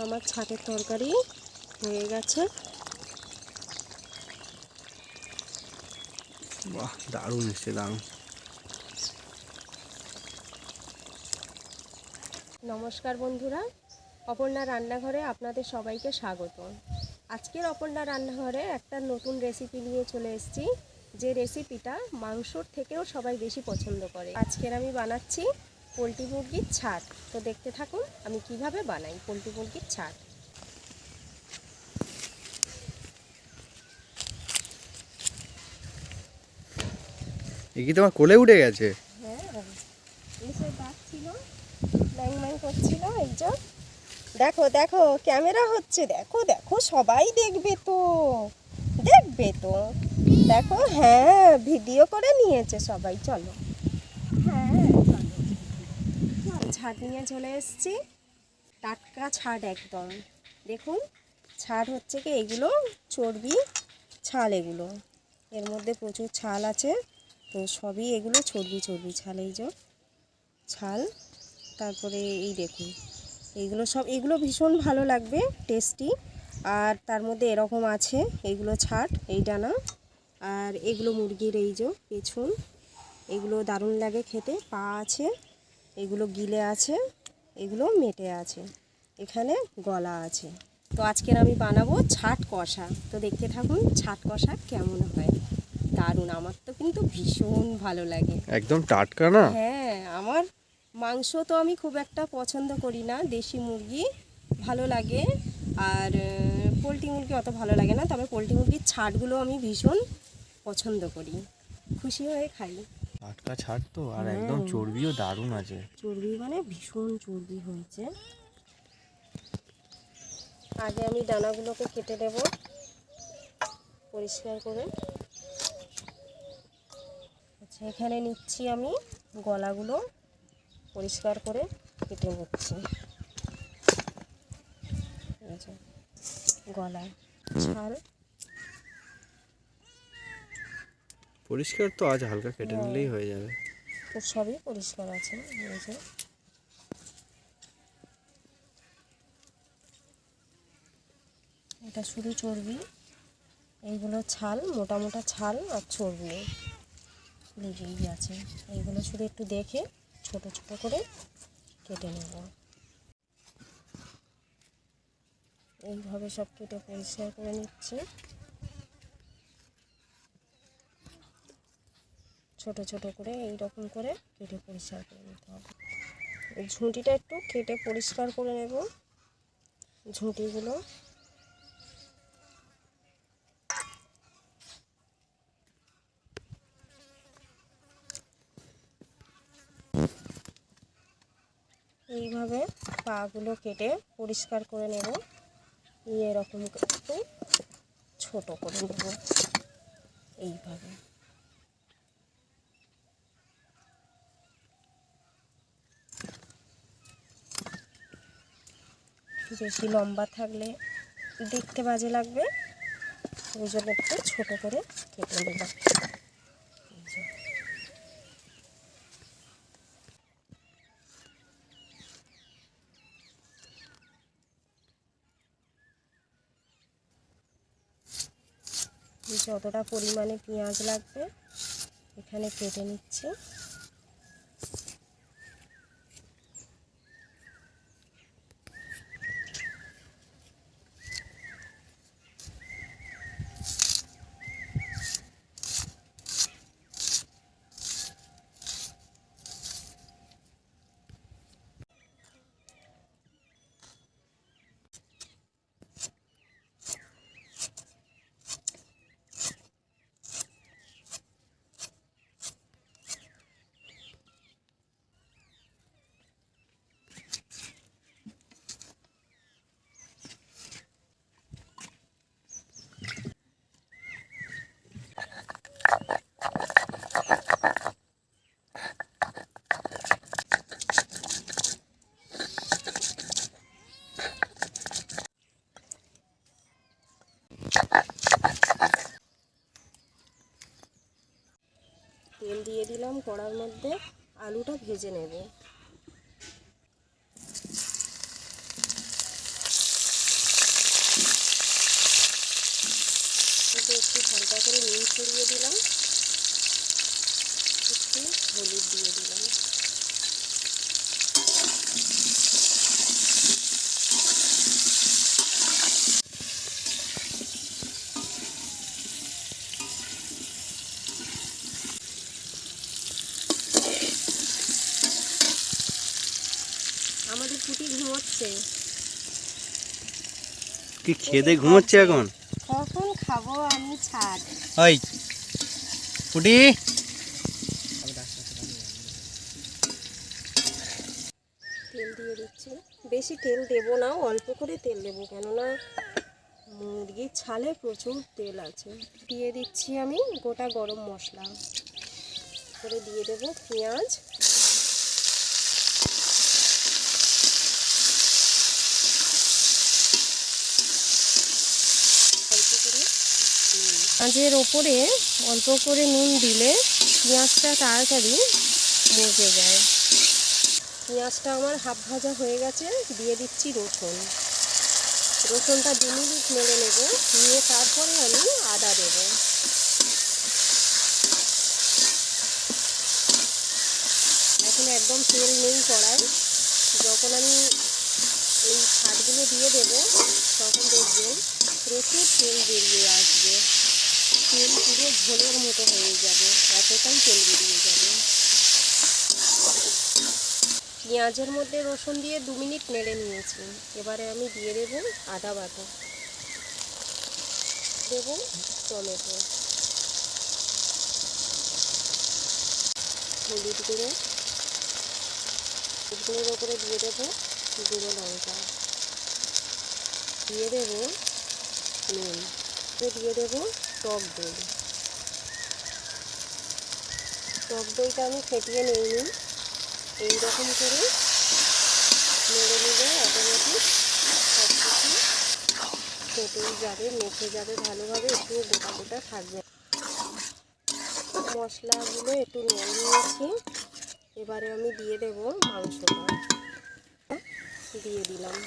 আমার ছাটের তরকারি হয়ে গেছে। বাহ, দারুণ এসছে, দারুণ। নমস্কার বন্ধুরা, অপর্ণা রান্নাঘরে আপনাদের সবাইকে স্বাগত। আজকের অপর্ণা রান্নাঘরে একটা নতুন রেসিপি নিয়ে চলে এসেছি, যে রেসিপিটা মাংসর থেকেও সবাই বেশি পছন্দ করে। আজকের আমি বানাচ্ছি পোলট্রি মুরগির ছাট। তো দেখতে থাকুন আমি কিভাবে বানাই পোলট্রি মুরগির ছাট। এ কি তোমার কোলে উঠে গেছে? হ্যাঁ, এসে ডাকছিল, ম্যাং ম্যাং করছিল। এই যে দেখো দেখো, ক্যামেরা হচ্ছে, দেখো দেখো, সবাই দেখবে তো, দেখবে তো, দেখো। হ্যাঁ, ভিডিও করে নিয়েছে সবাই। চলো, হ্যাঁ চলো। ছাট নিয়ে চলে এসেছি, টাটকা ছাট একদম। দেখুন, ছাট হচ্ছে কি, এগুলো চর্বি ছাল, এগুলো এর মধ্যে প্রচুর ছাল আছে। তো সবই এগুলো চর্বি চর্বি ছাল, এই যে ছাল। তারপরে এই দেখুন, এইগুলো সব, এগুলো ভীষণ ভালো লাগবে, টেস্টি। আর তার মধ্যে এরকম আছে, এইগুলো ছাট, এইটা না। আর এগুলো মুরগির এই যে পেছন, এগুলো দারুণ লাগে খেতে। পা আছে, এগুলো গিলে আছে, এগুলো মেটে আছে, এখানে গলা আছে। তো আজকের আমি বানাবো ছাট কষা। তো দেখতে থাকুন ছাট কষা কেমন হয়। দারুণ, আমার তো কিন্তু ভীষণ ভালো লাগে। একদম টাটকা না? হ্যাঁ, আমার মাংস তো আমি খুব একটা পছন্দ করি না, দেশি মুরগি ভালো লাগে। আর পোলট্রি মুরগি অত ভালো লাগে না, তবে পোলট্রি মুরগির ছাটগুলো আমি ভীষণ পছন্দ করি, খুশি হয়ে খাই। টাটকা ছাড় তো, আর একদম চর্বিও দারুণ আছে। চর্বি মানে ভীষণ চর্বি হয়েছে। আগে আমি ডানাগুলোকে কেটে দেব পরিষ্কার করে। আচ্ছা, এখানে নিচ্ছি আমি গলাগুলো পরিষ্কার করে কেটে নিচ্ছি। গলা ছাল পরিষ্কার তো আজ হালকা কেটে নিলেই হয়ে যাবে। তো সবই পরিষ্কার আছে। এটা শুধু চর্বি, এইগুলো ছাল, মোটা মোটা ছাল আর চর্বি লেগেই আছে। এইগুলো শুধু একটু দেখে ছোট ছোট করে কেটে নেব। এইভাবে সব কেটে পরিষ্কার করে নিচ্ছি। ছোট ছোট করে এইরকম করে কেটে পরিষ্কার করে নিতে হবে। এই ঝুঁটিটা একটু কেটে পরিষ্কার করে নেব, ঝুঁটিগুলো। এইভাবে পাগুলো কেটে পরিষ্কার করে নেব, নিয়ে এরকম একটু ছোট করে নেব এইভাবে। বেশি লম্বা থাকলে দেখতে বাজে লাগবে, ওই জন্য একটু ছোটো করে কেটে নেব। যতটা পরিমাণে পেঁয়াজ লাগবে এখানে কেটে নিচ্ছি। তেল দিয়ে দিলাম কড়ার মধ্যে, আলুটা ভেজে নেব। ছড়িয়ে দিলাম, একটু হলুদ দিয়ে দিলাম। আমাদের পুটি ঘুমোচ্ছে। কি খেদে ঘুমোচ্ছে এখন? কখন খাবো আমি ছাদ। ওই পুটি, তেল দিয়ে দিচ্ছি, বেশি তেল দেবো না, অল্প করে তেল দেবো, কেননা মুরগির ছালে প্রচুর তেল আছে। দিয়ে দিচ্ছি আমি গোটা গরম মশলা, করে দিয়ে দেবো পেঁয়াজ, অল্প করে পেঁয়াজের ওপরে অল্প করে নুন দিলে পেঁয়াজটা তাড়াতাড়ি মজে যায়। পেঁয়াজটা আমার হাফ ভাজা হয়ে গেছে, দিয়ে দিচ্ছি রসুন। রসুনটা 2 মিনিট নেড়ে নেব, নিয়ে তারপরে আমি আদা দেব। এখন একদম তেল নেই কড়াই, যখন আমি এই ছাড়গুলো দিয়ে দেব তখন দেখবেন প্রচুর তেল বেরিয়ে আসবে, তেল পুরো ঝোলের মতো হয়ে যাবে, এতটাই তেল বেরিয়ে যাবে। পেঁয়াজের মধ্যে রসুন দিয়ে 2 মিনিট নেড়ে নিয়েছি, এবারে আমি দিয়ে দেব আদা বাটা, দেব টমেটো, হলুদ গুঁড়ো, গুঁড়োর ওপরে দিয়ে দেবো গুঁড়ো লঙ্কা, দিয়ে দেব নুন, দিয়ে দেব টক দই। টক দইটা আমি ফেটিয়ে নিইনি, এইরকম করে নেড়ে নিলে অটোমেটিক সব কিছু ফেটেই যাবে, মেখে যাবে ভালোভাবে, একটু গোটা গোটা থাকবে। মশলাগুলো একটু নেড়ে নিয়েছি, এবারে আমি দিয়ে দেব মাংসটা, দিয়ে দিলাম।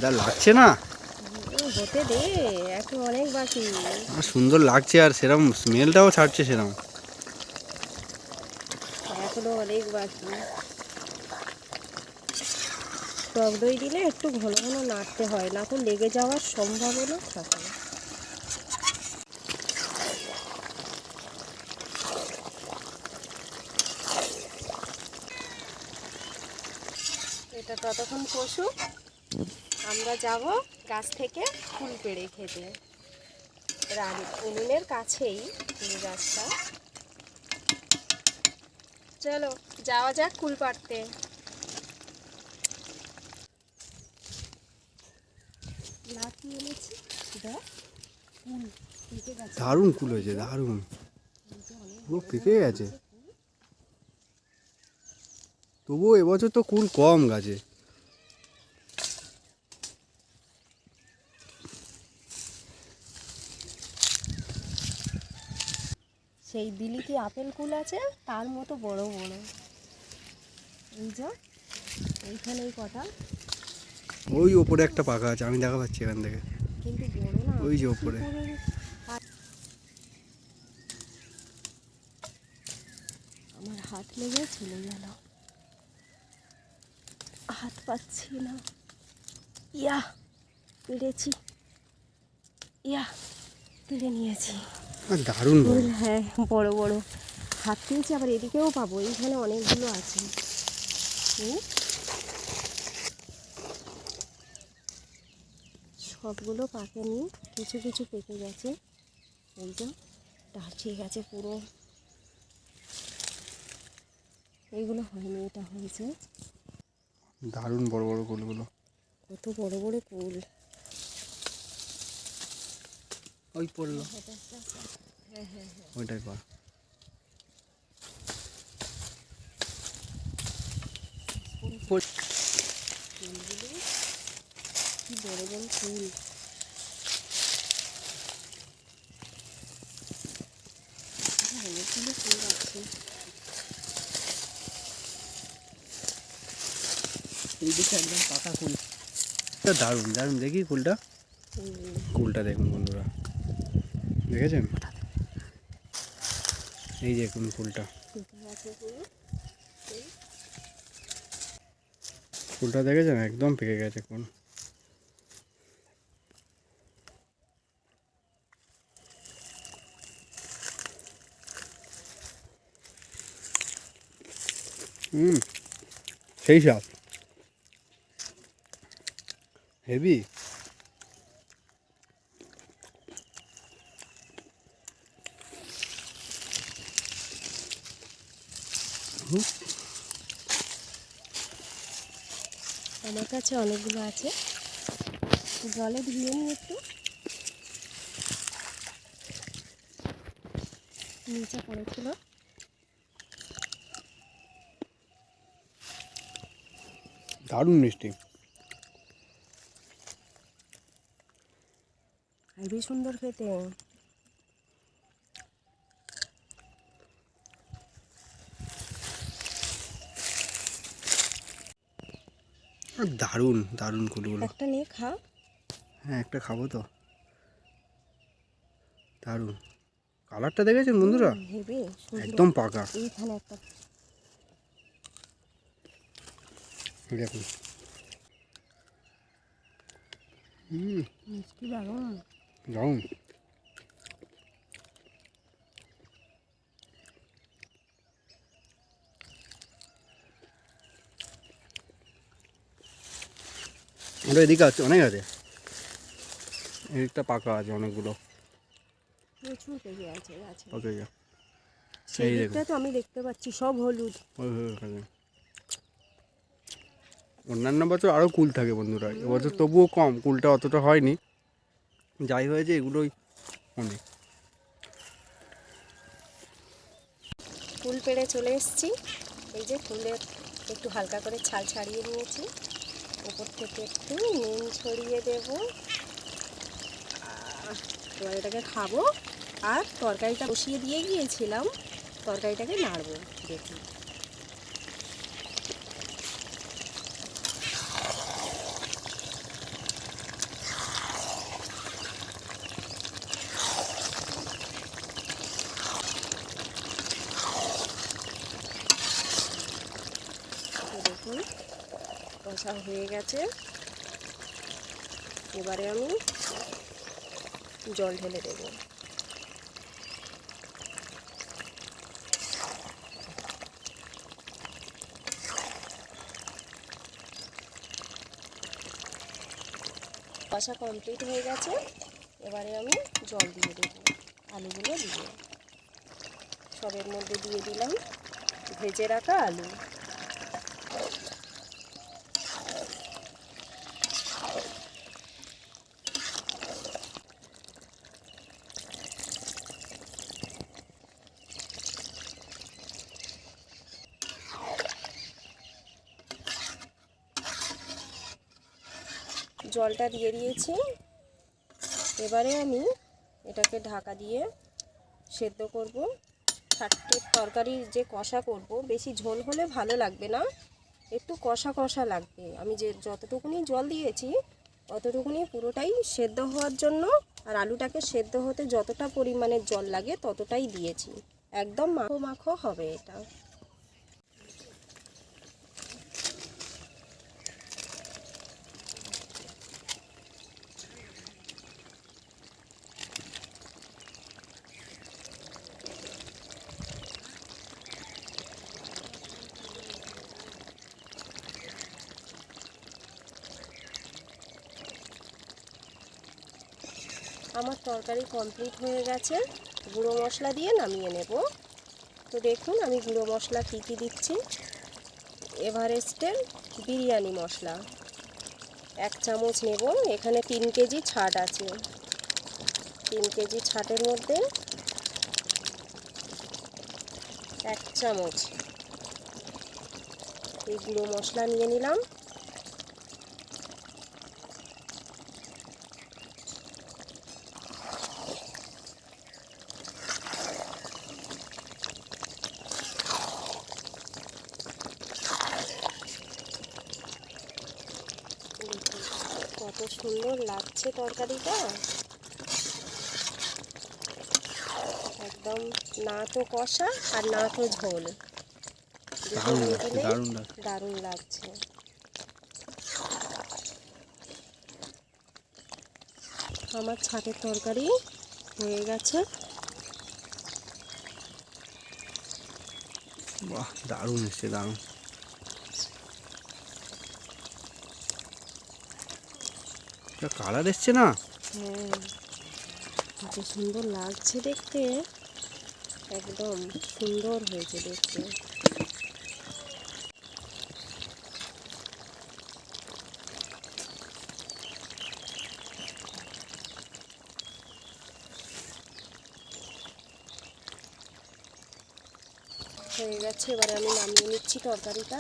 যা লাগছে না, হতে দে, এখন অনেক বাকি। সুন্দর লাগছে আর সেরকম স্মেলটাও ছাড়ছে সেরকম। এখনো অনেক বাকি। টক দই দিলে একটু ঘন ঘন নাড়তে হয়, না তো লেগে যাওয়ার সম্ভাবনা থাকে। এটা ততক্ষণ কষুক, আমরা যাব গাছ থেকে ফুল পেড়ে খেতে। উনুনের কাছেই ফুল গাছটা, চলো যাওয়া যাক কুল পাড়তে। লাঠি এনেছি, দেখ কুল পেকে গেছে, দারুণ কুল হয়েছে, দারুণ, পুরো পেকে গেছে। তবুও এবছর তো কুল কম গাছে। সেই বিলিতি আপেল কুল আছে তার মতো বড় বড়, এই যে এইখানে এই কটা, ওই ওপরে একটা পাকা আছে, আমি দেখা পাচ্ছি এখান থেকে, কিন্তু বড় না, ওই যে ওপরে। আমার হাত লেগে চলে গেল, হাত পাচ্ছি না। ইয়া পেড়েছি, ইয়া পেড়ে নিয়েছি, দারুণ বড়। হ্যাঁ বড় বড় হাত পেয়েছি, আবার এদিকেও পাবো, এইখানে অনেকগুলো আছে। সবগুলো পাকেনি, কিছু কিছু পেকে গেছে, এই যে ঠিক আছে পুরো, এইগুলো হয়নি, এটা হয়েছে। দারুণ বড় বড় কুলগুলো, কত বড় বড় কুল। ওই পড়লো, হ্যাঁ হ্যাঁ হ্যাঁ, ওইটাই কর। ফুলগুলো কি বড় বড় ফুল। অনেকগুলো ফুল আছে। এইদিকে একদম পাকা ফুল, দারুণ দারুণ। দেখি ফুলটা, ফুলটা দেখুন বন্ধুরা, দেখেছেন? এই দেখুন ফুলটা, ফুলটা দেখেছেন? একদম পেকে গেছে কোন। সেই সাপ হেভি। আমার কাছে অনেকগুলো আছে, জলে ধুয়ে নিই একটু, নিচে পড়েছিল। দারুণ মিষ্টি, হেবি সুন্দর খেতে। দারুণ দারুণ কুলগুলো। একটা নিয়ে খা। হ্যাঁ, একটা খাবো তো। দারুণ কালারটা দেখেছেন বন্ধুরা? হেবি সুন্দর, একদম পাকা। এইখানে একটা দেখুন, মিষ্টি দারুণ। দারুণ। ওটা এদিকে আছে, অনেক আছে, এদিকটা পাকা আছে অনেকগুলো। প্রচুর পেকে আছে গাছে। ওকে, সেই এই দিকটা তো আমি দেখতে পাচ্ছি সব হলুদ। অন্যান্য বছর আরও কুল থাকে বন্ধুরা, এবছর তবুও কম, কুলটা অতটা হয়নি। যাই হয়েছে এগুলোই অনেক। ফুল পেড়ে চলে এসেছি। এই যে ফুলের একটু হালকা করে ছাল ছাড়িয়ে নিয়েছি, উপর থেকে একটু নুন ছড়িয়ে দেব। এবার এটাকে খাবো। আর তরকারিটা বসিয়ে দিয়ে গিয়েছিলাম, তরকারিটাকে নাড়বো দেখি। দেখুন কষা হয়ে গেছে, এবারে আমি জল ঢেলে দেবো। কষা কমপ্লিট হয়ে গেছে, এবারে আমি জল দিয়ে দেবো। আলুগুলো দিয়ে সবের মধ্যে দিয়ে দিলাম ভেজে রাখা আলু। জলটা দিয়ে দিয়েছি, এবারে আমি এটাকে ঢাকা দিয়ে সেদ্ধ করব। ছাট্টের তরকারির যে কষা করব, বেশি ঝোল হলে ভালো লাগবে না, একটু কষা কষা লাগবে। আমি যে যতটুকুনি জল দিয়েছি অতটুকুনি পুরোটাই সেদ্ধ হওয়ার জন্য, আর আলুটাকে সেদ্ধ হতে যতটা পরিমাণে জল লাগে ততটাই দিয়েছি। একদম মাখো মাখো হবে এটা। আমার তরকারি কমপ্লিট হয়ে গেছে, গুঁড়ো মশলা দিয়ে নামিয়ে নেব। তো দেখুন আমি গুঁড়ো মশলা কী কী দিচ্ছি। এভারেস্টের বিরিয়ানি মশলা 1 চামচ নেব, এখানে 3 কেজি ছাট আছে। 3 কেজি ছাটের মধ্যে 1 চামচ এই গুঁড়ো মশলা নিয়ে নিলাম। কত সুন্দর লাগছে তরকারিটা, একদম না তো কষা আর না তো ঝোল, দুটো মিডিলে দারুণ লাগছে। আমার ছাটের তরকারি হয়ে গেছে। বাহ, দারুণ এসছে, দারুণ। কালার এসছে না? হ্যাঁ, কত সুন্দর লাগছে দেখতে, একদম সুন্দর হয়েছে দেখতে। হয়ে গেছে, এবারে আমি নামিয়ে নিচ্ছি তরকারিটা।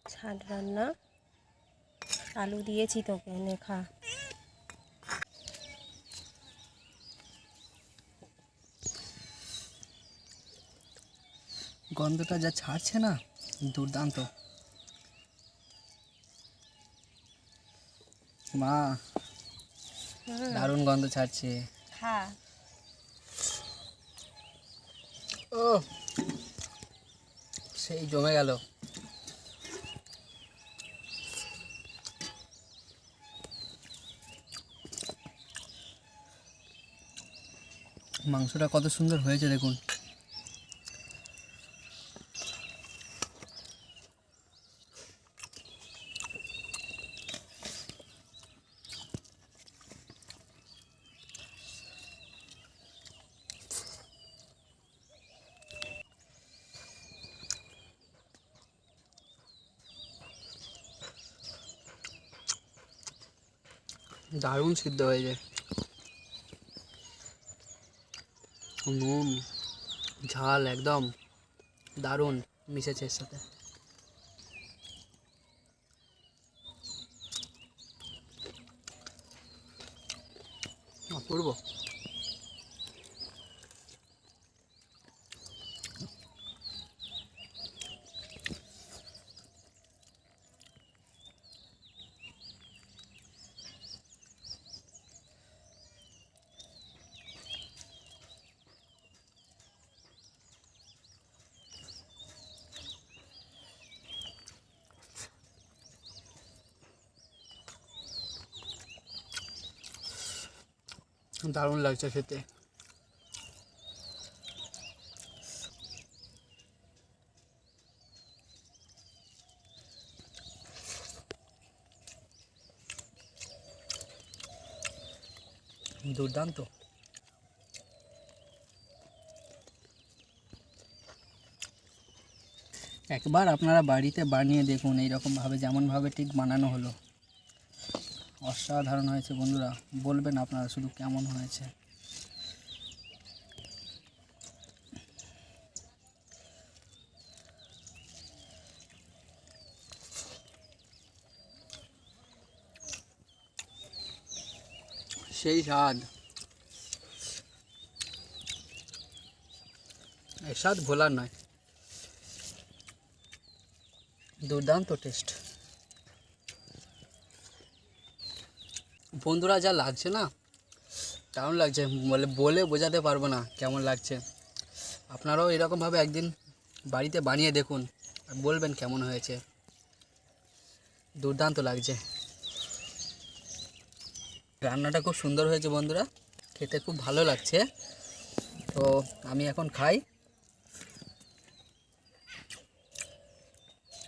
ছাদ রান্না, আলু দিয়েছি তোকে, নে খা। গন্ধটা যা ছাড়ছে না, দুর্দান্ত। মা, দারুণ গন্ধ ছাড়ছে। খা। ও, সেই জমে গেল। মাংসটা কত সুন্দর হয়েছে দেখুন। দারুণ সিদ্ধ হয়েছে। নুন ঝাল একদম দারুণ মিশেছে এর সাথে। অপূর্ব। দারুণ লাগছে খেতে। দুর্দান্ত। একবার আপনারা বাড়িতে বানিয়ে দেখুন, এইরকমভাবে যেমনভাবে ঠিক বানানো হলো। অসাধারণ হয়েছে বন্ধুরা, বলবেন আপনারা শুধু কেমন হয়েছে। সেই স্বাদ। এর স্বাদ ভোলার নয়, দুর্দান্ত টেস্ট। বন্ধুরা যা লাগছে না, দারুণ লাগছে, বলে বোঝাতে পারবো না কেমন লাগছে। আপনারাও এরকমভাবে একদিন বাড়িতে বানিয়ে দেখুন, আর বলবেন কেমন হয়েছে। দুর্দান্ত লাগছে, রান্নাটা খুব সুন্দর হয়েছে বন্ধুরা, খেতে খুব ভালো লাগছে। তো আমি এখন খাই।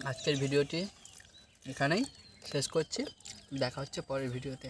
আজকের ভিডিওটি এখানেই শেষ করছি, দেখা হচ্ছে পরের ভিডিওতে।